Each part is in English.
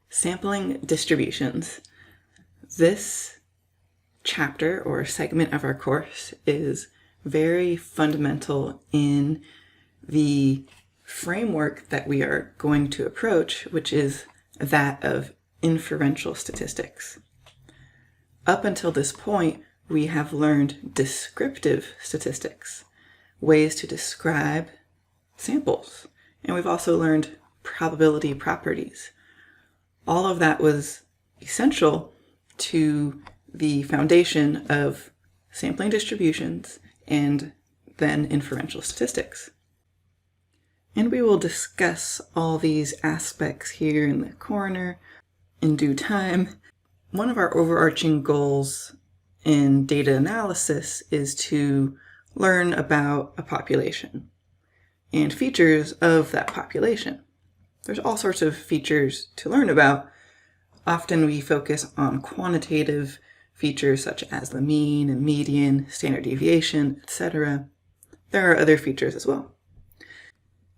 Sampling distributions. This chapter or segment of our course is very fundamental in the framework that we are going to approach, which is that of inferential statistics. Up until this point, we have learned descriptive statistics, ways to describe samples, and we've also learned probability properties. All of that was essential to the foundation of sampling distributions and then inferential statistics. And we will discuss all these aspects here in the corner in due time. One of our overarching goals in data analysis is to learn about a population and features of that population. There's all sorts of features to learn about. Often we focus on quantitative features such as the mean and median, standard deviation, etc. There are other features as well.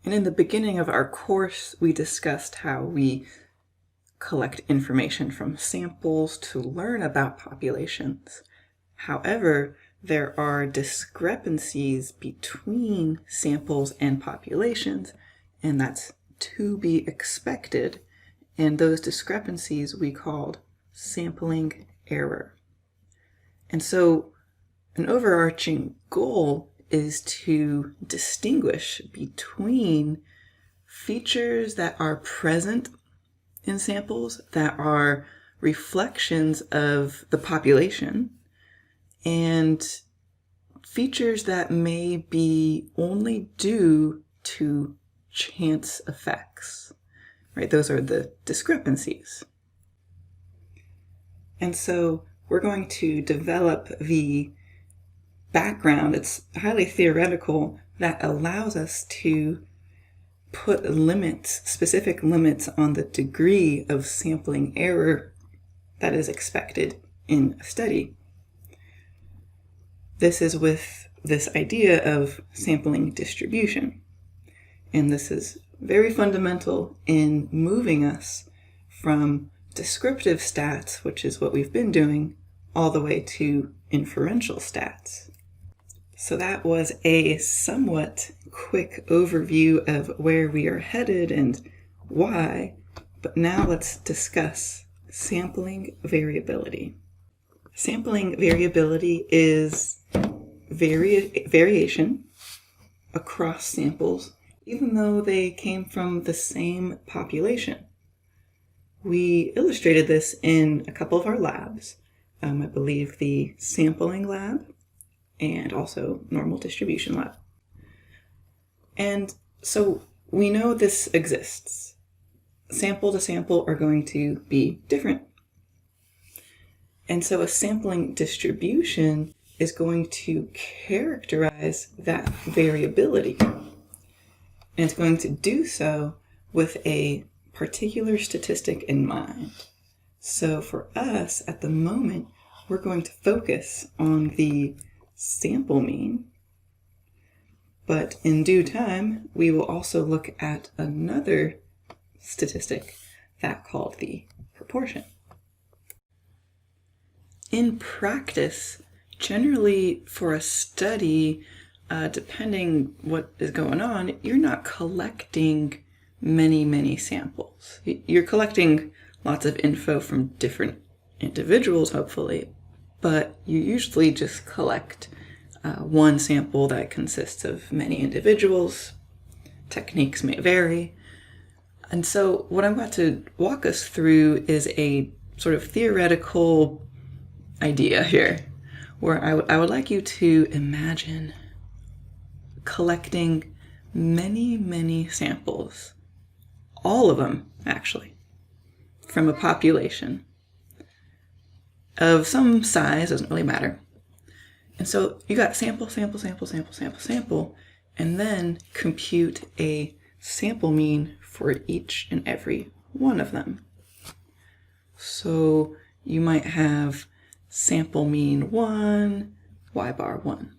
And in the beginning of our course, we discussed how we collect information from samples to learn about populations. However, there are discrepancies between samples and populations, and that's to be expected. And those discrepancies we called sampling error. And so an overarching goal is to distinguish between features that are present in samples that are reflections of the population and features that may be only due to chance effects, right? Those are the discrepancies. And so we're going to develop the background, it's highly theoretical, that allows us to put limits, specific limits on the degree of sampling error that is expected in a study. This is with this idea of sampling distribution. And this is very fundamental in moving us from descriptive stats, which is what we've been doing, all the way to inferential stats. So that was a somewhat quick overview of where we are headed and why, but now let's discuss sampling variability. Sampling variability is variation across samples, even though they came from the same population. We illustrated this in a couple of our labs. I believe the sampling lab and also normal distribution lab. And so we know this exists. Sample to sample are going to be different. And so a sampling distribution is going to characterize that variability. And it's going to do so with a particular statistic in mind. So for us, at the moment, we're going to focus on the sample mean, but in due time, we will also look at another statistic, that called the proportion. In practice, generally for a study, depending what is going on, you're not collecting many samples. You're collecting lots of info from different individuals, hopefully, but you usually just collect one sample that consists of many individuals. Techniques may vary. And so what I'm about to walk us through is a sort of theoretical idea here, where I would like you to imagine collecting many samples, all of them actually, from a population of some size, doesn't really matter. And so you got sample, and then compute a sample mean for each and every one of them. So you might have sample mean 1, y bar 1.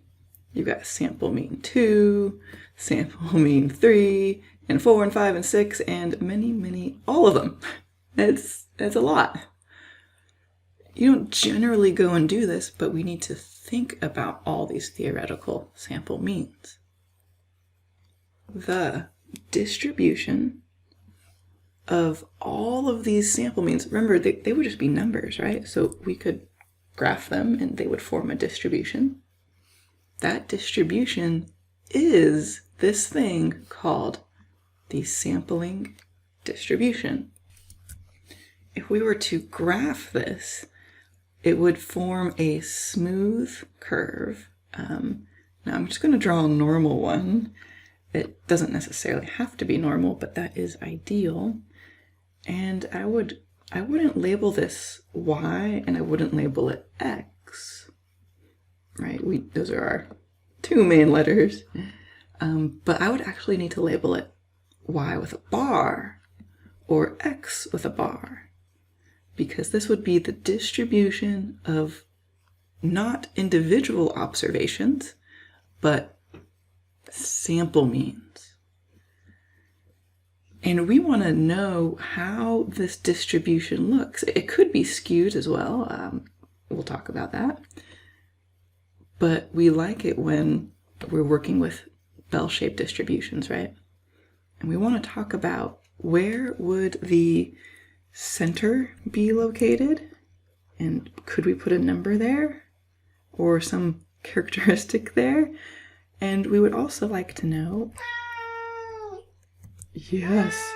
You've got sample mean 2, sample mean 3, and 4, and 5, and 6, and many, all of them. It's That's a lot. You don't generally go and do this, but we need to think about all these theoretical sample means. The distribution of all of these sample means, remember, they would just be numbers, right? So we could graph them and they would form a distribution. That distribution is this thing called the sampling distribution. If we were to graph this, it would form a smooth curve. Now I'm just going to draw a normal one. It doesn't necessarily have to be normal, but that is ideal. And I wouldn't label this y and I wouldn't label it x, right? Those are our two main letters. But I would actually need to label it y with a bar or x with a bar, because this would be the distribution of not individual observations, but sample means. And we want to know how this distribution looks. It could be skewed as well. We'll talk about that. But we like it when we're working with bell-shaped distributions, right? And we want to talk about where would the center be located? And could we put a number there or some characteristic there? And we would also like to know, yes,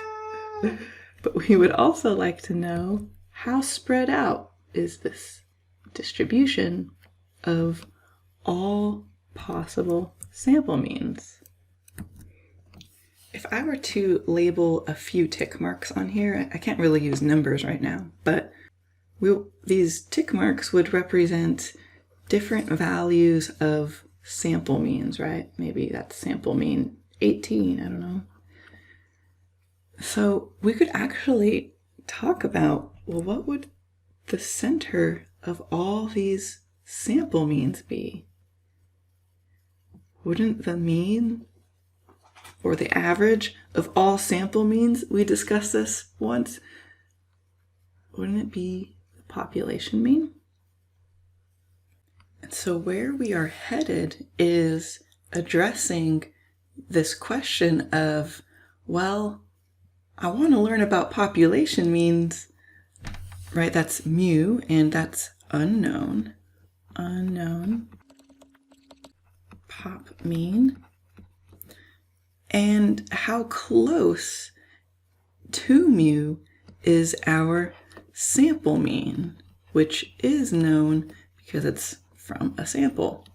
but we would also like to know how spread out is this distribution of all possible sample means. If I were to label a few tick marks on here, I can't really use numbers right now, but these tick marks would represent different values of sample means, right? Maybe that's sample mean 18, I don't know. So we could actually talk about, well, what would the center of all these sample means be? Wouldn't the mean or the average of all sample means, we discussed this once, wouldn't it be the population mean? And so where we are headed is addressing this question of, well, I want to learn about population means, right? That's mu, and that's unknown. Unknown. Pop mean. And how close to mu is our sample mean, which is known because it's from a sample.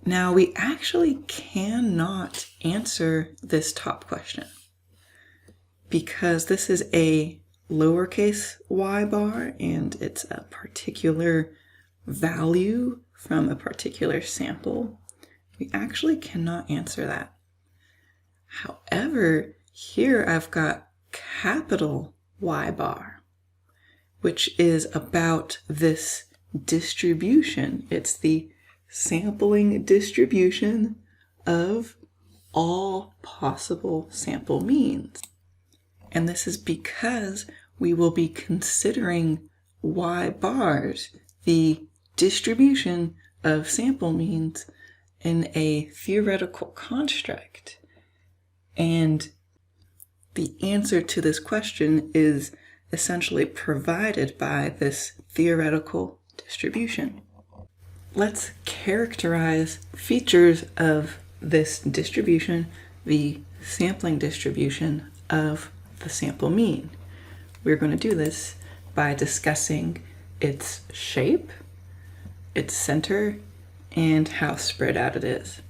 Now, we actually cannot answer this top question because this is a lowercase y bar and it's a particular value from a particular sample. We actually cannot answer that. However, here I've got capital Y bar, which is about this distribution. It's the sampling distribution of all possible sample means. And this is because we will be considering Y bars, the distribution of sample means, in a theoretical construct. And the answer to this question is essentially provided by this theoretical distribution. Let's characterize features of this distribution, the sampling distribution of the sample mean. We're going to do this by discussing its shape, its center, and how spread out it is.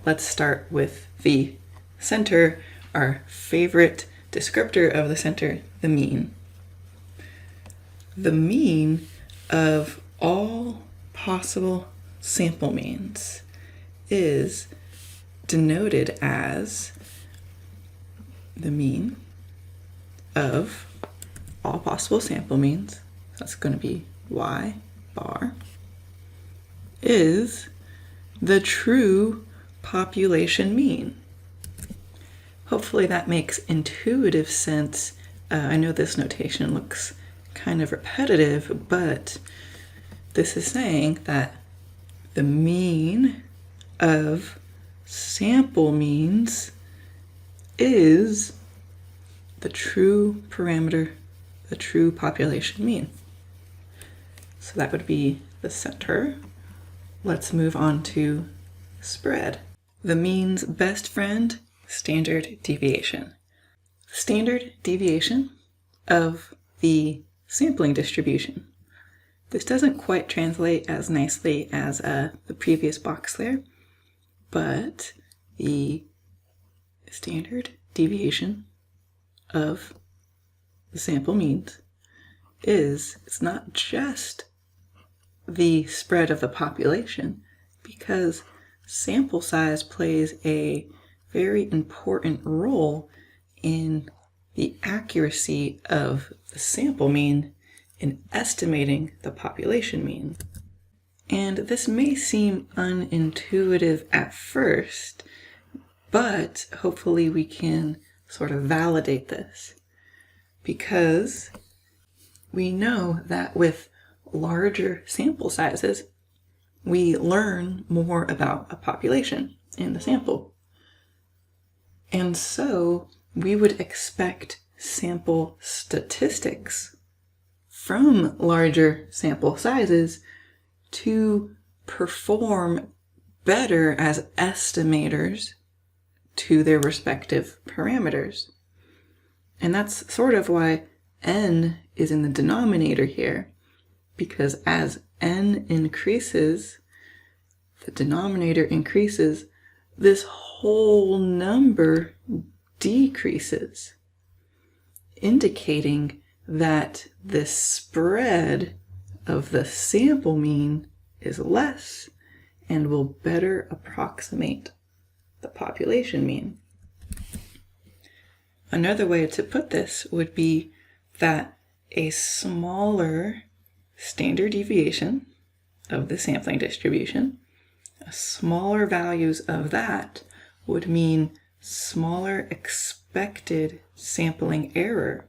Let's start with the center, our favorite descriptor of the center, the mean. The mean of all possible sample means is denoted as the mean of all possible sample means, that's going to be y bar, is the true population mean. Hopefully that makes intuitive sense I know this notation looks kind of repetitive, but this is saying that the mean of sample means is the true parameter, the true population mean. So that would be the center. Let's move on to spread. The mean's best friend, standard deviation. Standard deviation of the sampling distribution. This doesn't quite translate as nicely as the previous box there, but the standard deviation of the sample means it's not just the spread of the population, because sample size plays a very important role in the accuracy of the sample mean in estimating the population mean. And this may seem unintuitive at first, but hopefully we can sort of validate this, because we know that with larger sample sizes, we learn more about a population in the sample. And so we would expect sample statistics from larger sample sizes to perform better as estimators to their respective parameters. And that's sort of why n is in the denominator here, because as n increases, the denominator increases, this whole number decreases, indicating that the spread of the sample mean is less and will better approximate the population mean. Another way to put this would be that a smaller standard deviation of the sampling distribution, smaller values of that would mean smaller expected sampling error,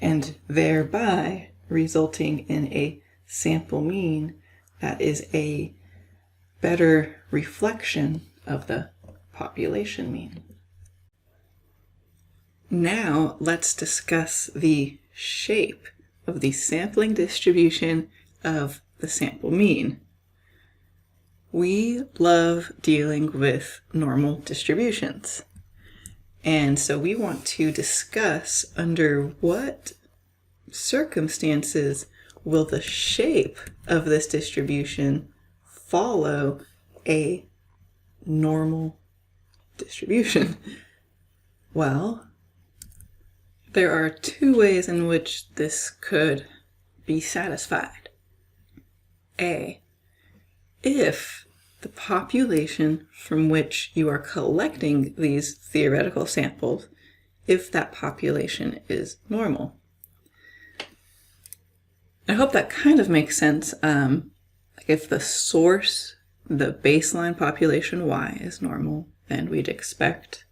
and thereby resulting in a sample mean that is a better reflection of the population mean. Now let's discuss the shape of the sampling distribution of the sample mean. We love dealing with normal distributions, and so we want to discuss under what circumstances will the shape of this distribution follow a normal distribution. Well, there are two ways in which this could be satisfied. A, if the population from which you are collecting these theoretical samples, if that population is normal. I hope that kind of makes sense. Like if the source, the baseline population Y is normal, then we'd expect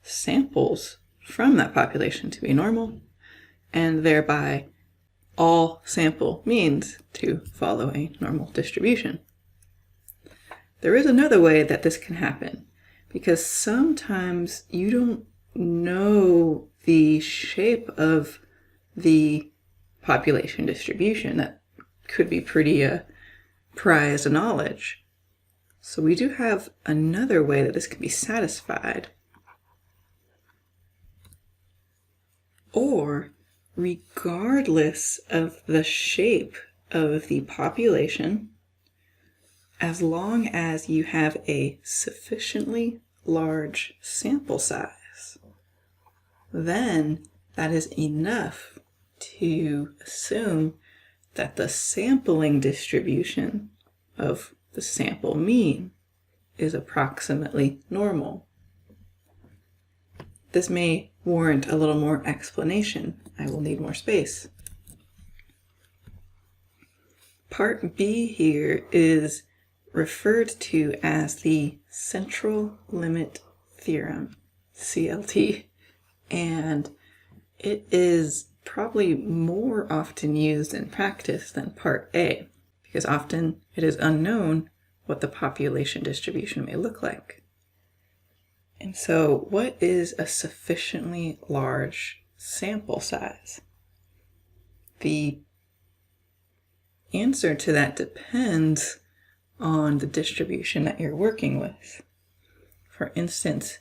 samples from that population to be normal, and thereby all sample means to follow a normal distribution. There is another way that this can happen, because sometimes you don't know the shape of the population distribution. That could be pretty prized knowledge. So we do have another way that this can be satisfied. Or, regardless of the shape of the population, as long as you have a sufficiently large sample size, then that is enough to assume that the sampling distribution of the sample mean is approximately normal. This may warrant a little more explanation. I will need more space. Part B here is referred to as the central limit theorem, CLT, and it is probably more often used in practice than part A, because often it is unknown what the population distribution may look like. And so, what is a sufficiently large sample size? The answer to that depends on the distribution that you're working with. For instance,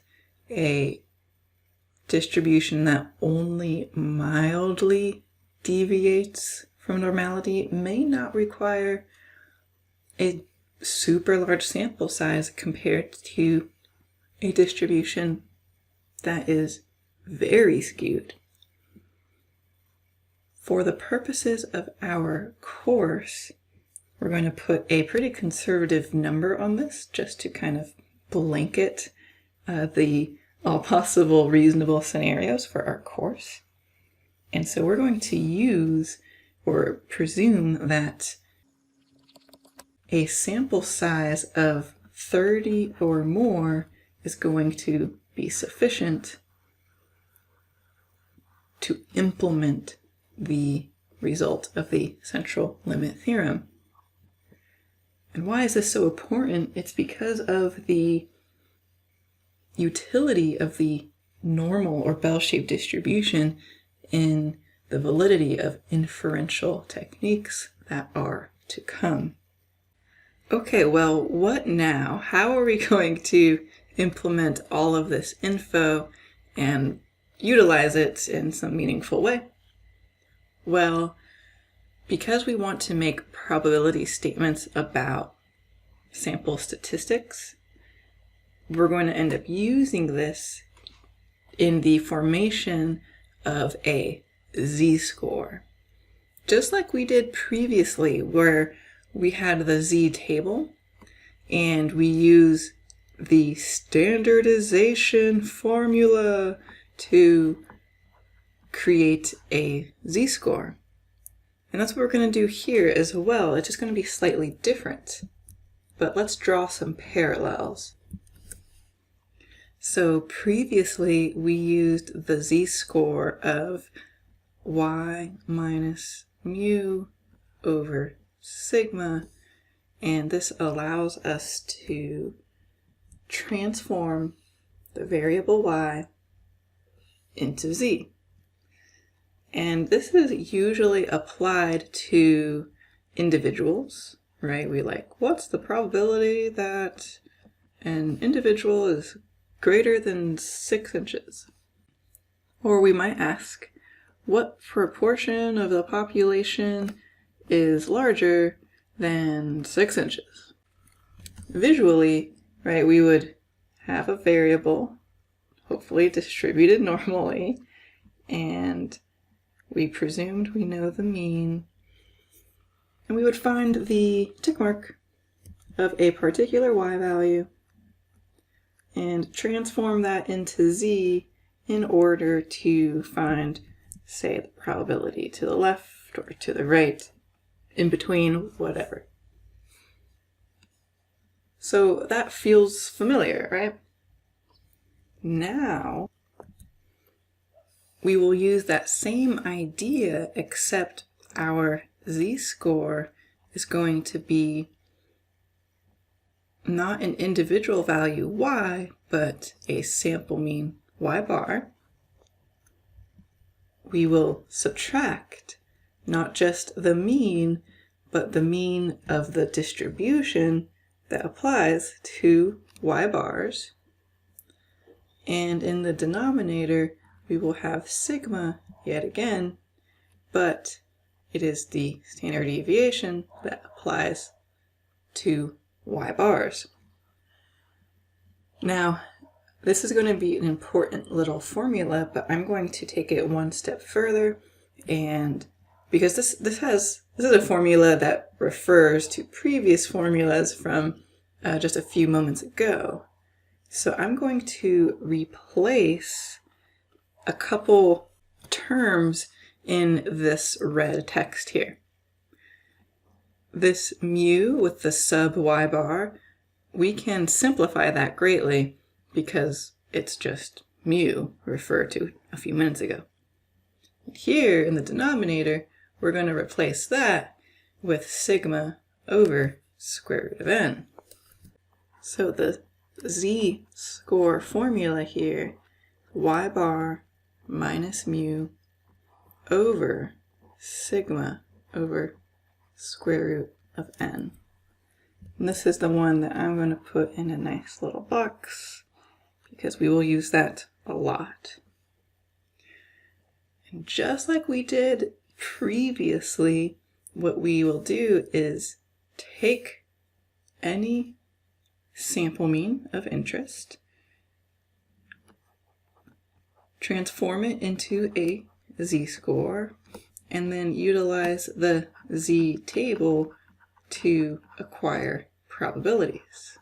a distribution that only mildly deviates from normality may not require a super large sample size compared to a distribution that is very skewed. For the purposes of our course, we're going to put a pretty conservative number on this just to kind of blanket the all possible reasonable scenarios for our course. And so we're going to use or presume that a sample size of 30 or more is going to be sufficient to implement the result of the central limit theorem. And why is this so important? It's because of the utility of the normal or bell-shaped distribution in the validity of inferential techniques that are to come. Okay, well, what now? How are we going to implement all of this info and utilize it in some meaningful way? Well, because we want to make probability statements about sample statistics, we're going to end up using this in the formation of a z-score. Just like we did previously, where we had the z-table, and we use the standardization formula to create a z-score. And that's what we're going to do here as well. It's just going to be slightly different. But let's draw some parallels. So previously we used the z-score of y minus mu over sigma, and this allows us to transform the variable y into z. And this is usually applied to individuals, right? We what's the probability that an individual is greater than 6 inches? Or we might ask, what proportion of the population is larger than 6 inches? Visually, right, we would have a variable, hopefully distributed normally, and we presumed we know the mean, and we would find the tick mark of a particular y value and transform that into z in order to find, say, the probability to the left or to the right, in between, whatever. So that feels familiar, right? Now, we will use that same idea, except our z-score is going to be not an individual value y, but a sample mean y bar. We will subtract not just the mean, but the mean of the distribution that applies to y bars. And in the denominator, we will have sigma yet again, but it is the standard deviation that applies to y bars. Now, this is going to be an important little formula, but I'm going to take it one step further, and because this is a formula that refers to previous formulas from just a few moments ago. So I'm going to replace a couple terms in this red text here. This mu with the sub y bar, we can simplify that greatly because it's just mu referred to a few minutes ago. Here in the denominator, we're going to replace that with sigma over square root of n. So the z-score formula here, y bar minus mu over sigma over square root of n. And this is the one that I'm going to put in a nice little box because we will use that a lot. And just like we did previously, what we will do is take any sample mean of interest, transform it into a z-score, and then utilize the z-table to acquire probabilities.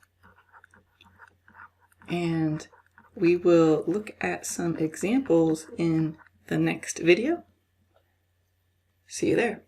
And we will look at some examples in the next video. See you there.